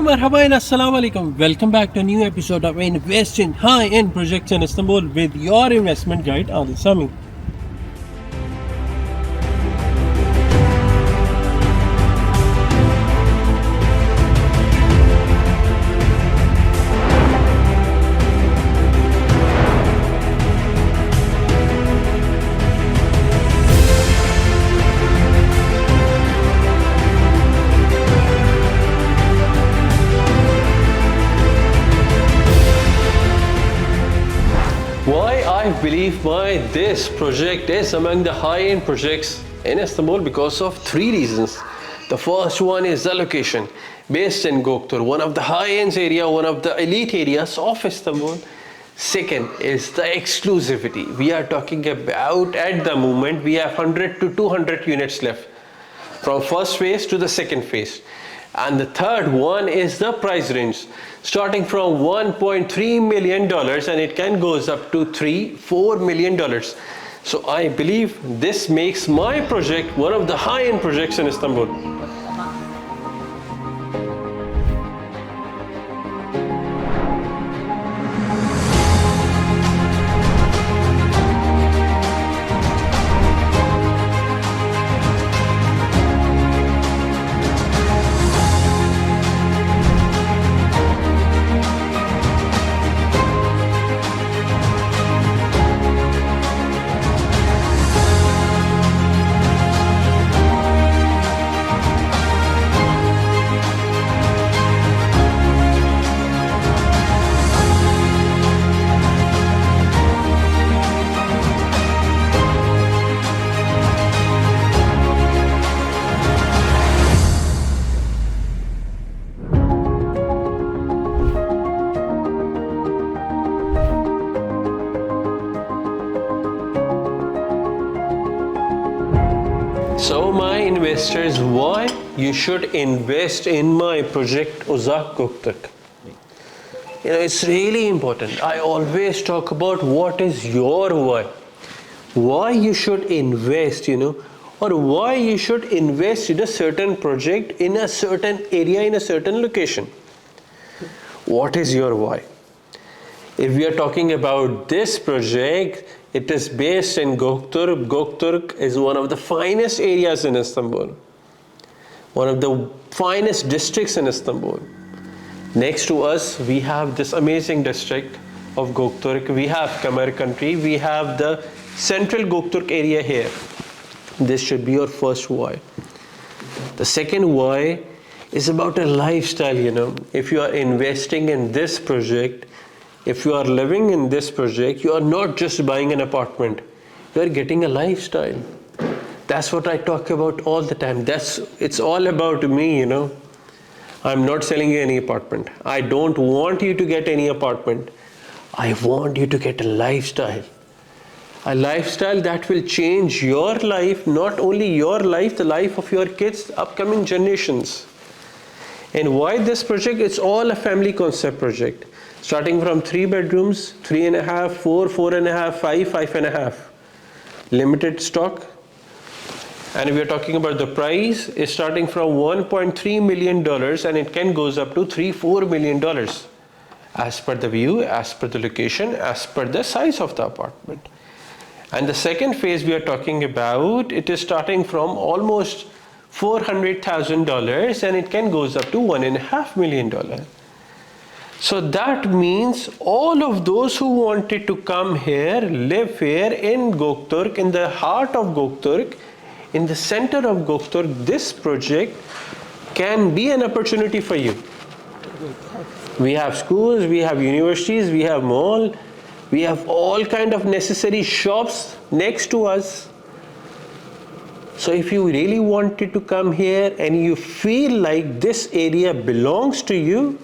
Marhaba and Assalamu Alaikum. Welcome back to a new episode of Invest in High-End Projects in Istanbul with your investment guide, Adil Sami. Why I believe this project is among the high-end projects in Istanbul? Because of three reasons. The first one is the location, based in Göktürk, one of the high-end area, one of the elite areas of Istanbul. Second is the exclusivity. We are talking about, at the moment, we have 100 to 200 units left from first phase to the second phase. And the third one is the price range, starting from $1.3 million and it can goes up to $4 million. So I believe this makes my project one of the high-end projects in Istanbul. So my investors, why you should invest in my project Uzak Göktürk? It's really important. I always talk about what is your why. Why you should invest, or why you should invest in a certain project, in a certain area, in a certain location. What is your why? If we are talking about this project, it is based in Göktürk. Göktürk is one of the finest areas in Istanbul, one of the finest districts in Istanbul. Next to us, we have this amazing district of Göktürk. We have Khmer country. We have the central Göktürk area here. This should be your first why. The second why is about a lifestyle. If you are investing in this project, if you are living in this project, you are not just buying an apartment, you are getting a lifestyle. That's what I talk about all the time. It's all about me, I'm not selling you any apartment. I don't want you to get any apartment. I want you to get a lifestyle. A lifestyle that will change your life, not only your life, the life of your kids, upcoming generations. And why this project? It's all a family concept project. Starting from 3 bedrooms, 3.5, 4, 4.5, 5, 5.5. Limited stock. And we are talking about the price is starting from $1.3 million and it can goes up to $4 million. As per the view, as per the location, as per the size of the apartment. And the second phase we are talking about, it is starting from almost $400,000 and it can goes up to $1.5 million. So that means all of those who wanted to come here, live here in Göktürk, in the heart of Göktürk, in the center of Göktürk, this project can be an opportunity for you. We have schools, we have universities, we have mall, we have all kind of necessary shops next to us. So if you really wanted to come here and you feel like this area belongs to you,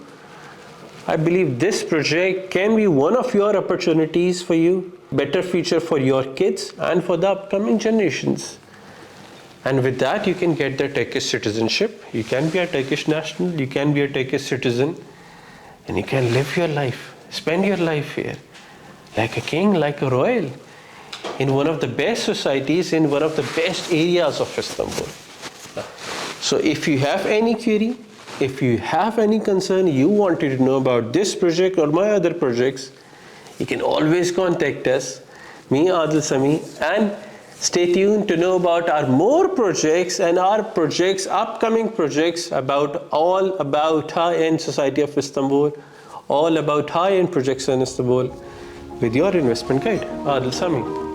I believe this project can be one of your opportunities for you, better future for your kids and for the upcoming generations. And with that, you can get the Turkish citizenship. You can be a Turkish national, you can be a Turkish citizen, and you can live your life, spend your life here, like a king, like a royal, in one of the best societies, in one of the best areas of Istanbul. So if you have any query, if you have any concern, you wanted to know about this project or my other projects, you can always contact us, me, Adil Sami, and stay tuned to know about our more projects and our projects, upcoming projects all about high-end society of Istanbul, all about high-end projects in Istanbul with your investment guide, Adil Sami.